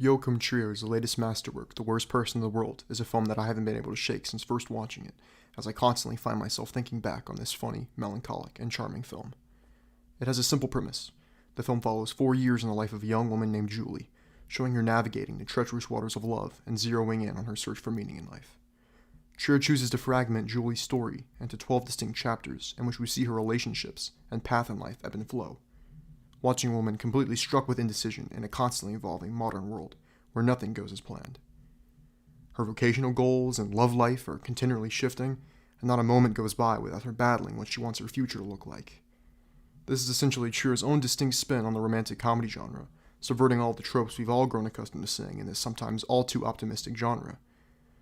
Joachim Trier's latest masterwork, The Worst Person in the World, is a film that I haven't been able to shake since first watching it, as I constantly find myself thinking back on this funny, melancholic, and charming film. It has a simple premise. The film follows 4 years in the life of a young woman named Julie, showing her navigating the treacherous waters of love and zeroing in on her search for meaning in life. Trier chooses to fragment Julie's story into 12 distinct chapters in which we see her relationships and path in life ebb and flow. Watching a woman completely struck with indecision in a constantly evolving modern world where nothing goes as planned. Her vocational goals and love life are continually shifting, and not a moment goes by without her battling what she wants her future to look like. This is essentially Trier's own distinct spin on the romantic comedy genre, subverting all the tropes we've all grown accustomed to seeing in this sometimes all too optimistic genre,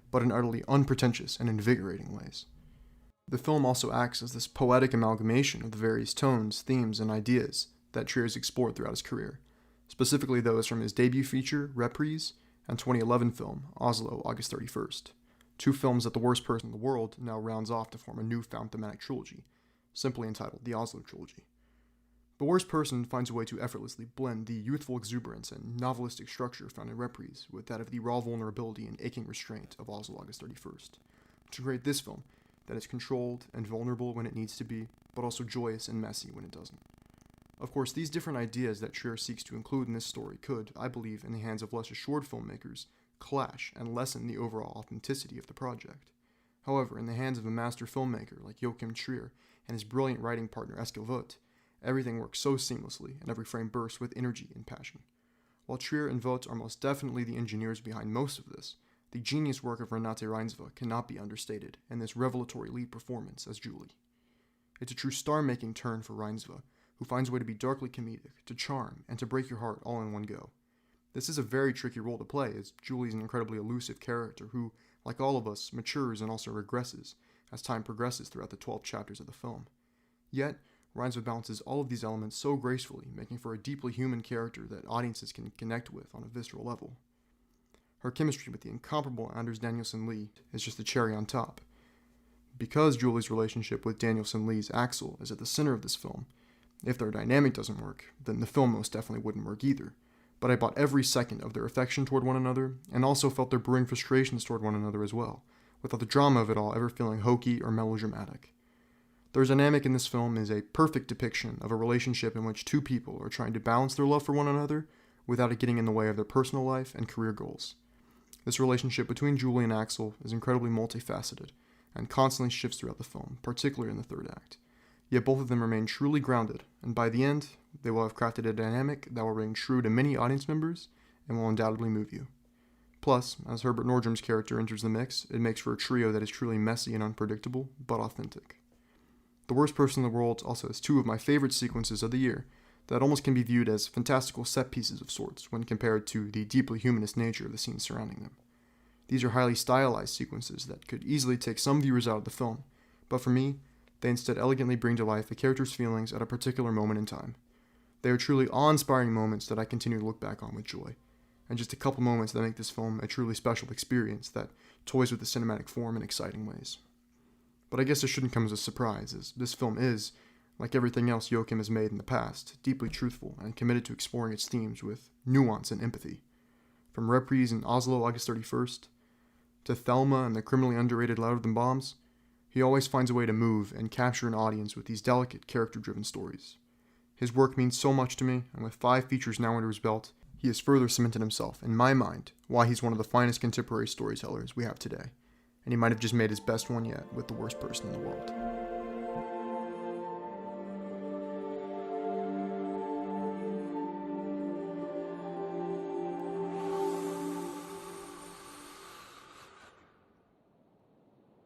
but in utterly unpretentious and invigorating ways. The film also acts as this poetic amalgamation of the various tones, themes, and ideas that Trier has explored throughout his career, specifically those from his debut feature, Reprise, and 2011 film, Oslo, August 31st, 2 films that The Worst Person in the World now rounds off to form a newfound thematic trilogy, simply entitled the Oslo Trilogy. The Worst Person finds a way to effortlessly blend the youthful exuberance and novelistic structure found in Reprise with that of the raw vulnerability and aching restraint of Oslo, August 31st, to create this film that is controlled and vulnerable when it needs to be, but also joyous and messy when it doesn't. Of course, these different ideas that Trier seeks to include in this story could, I believe, in the hands of less assured filmmakers, clash and lessen the overall authenticity of the project. However, in the hands of a master filmmaker like Joachim Trier and his brilliant writing partner Eskil Vogt, everything works so seamlessly and every frame bursts with energy and passion. While Trier and Vogt are most definitely the engineers behind most of this, the genius work of Renate Reinsve cannot be understated in this revelatory lead performance as Julie. It's a true star-making turn for Reinsve, who finds a way to be darkly comedic, to charm, and to break your heart all in one go. This is a very tricky role to play, as Julie's an incredibly elusive character who, like all of us, matures and also regresses as time progresses throughout the 12 chapters of the film. Yet, Reinsve balances all of these elements so gracefully, making for a deeply human character that audiences can connect with on a visceral level. Her chemistry with the incomparable Danielsen Lie is just the cherry on top. Because Julie's relationship with Danielsen Lie's Axel is at the center of this film, if their dynamic doesn't work, then the film most definitely wouldn't work either. But I bought every second of their affection toward one another, and also felt their brewing frustrations toward one another as well, without the drama of it all ever feeling hokey or melodramatic. Their dynamic in this film is a perfect depiction of a relationship in which 2 people are trying to balance their love for one another without it getting in the way of their personal life and career goals. This relationship between Julie and Axel is incredibly multifaceted, and constantly shifts throughout the film, particularly in the 3rd act. Yet both of them remain truly grounded, and by the end, they will have crafted a dynamic that will ring true to many audience members and will undoubtedly move you. Plus, as Herbert Nordrum's character enters the mix, it makes for a trio that is truly messy and unpredictable, but authentic. The Worst Person in the World also has 2 of my favorite sequences of the year that almost can be viewed as fantastical set pieces of sorts when compared to the deeply humanist nature of the scenes surrounding them. These are highly stylized sequences that could easily take some viewers out of the film, but for me, they instead elegantly bring to life a character's feelings at a particular moment in time. They are truly awe-inspiring moments that I continue to look back on with joy, and just a couple moments that make this film a truly special experience that toys with the cinematic form in exciting ways. But I guess this shouldn't come as a surprise, as this film is, like everything else Joachim has made in the past, deeply truthful and committed to exploring its themes with nuance and empathy. From Reprise and Oslo, August 31st, to Thelma and the criminally underrated Louder Than Bombs, he always finds a way to move and capture an audience with these delicate, character-driven stories. His work means so much to me, and with 5 features now under his belt, he has further cemented himself, in my mind, why he's one of the finest contemporary storytellers we have today. And he might have just made his best one yet with The Worst Person in the World.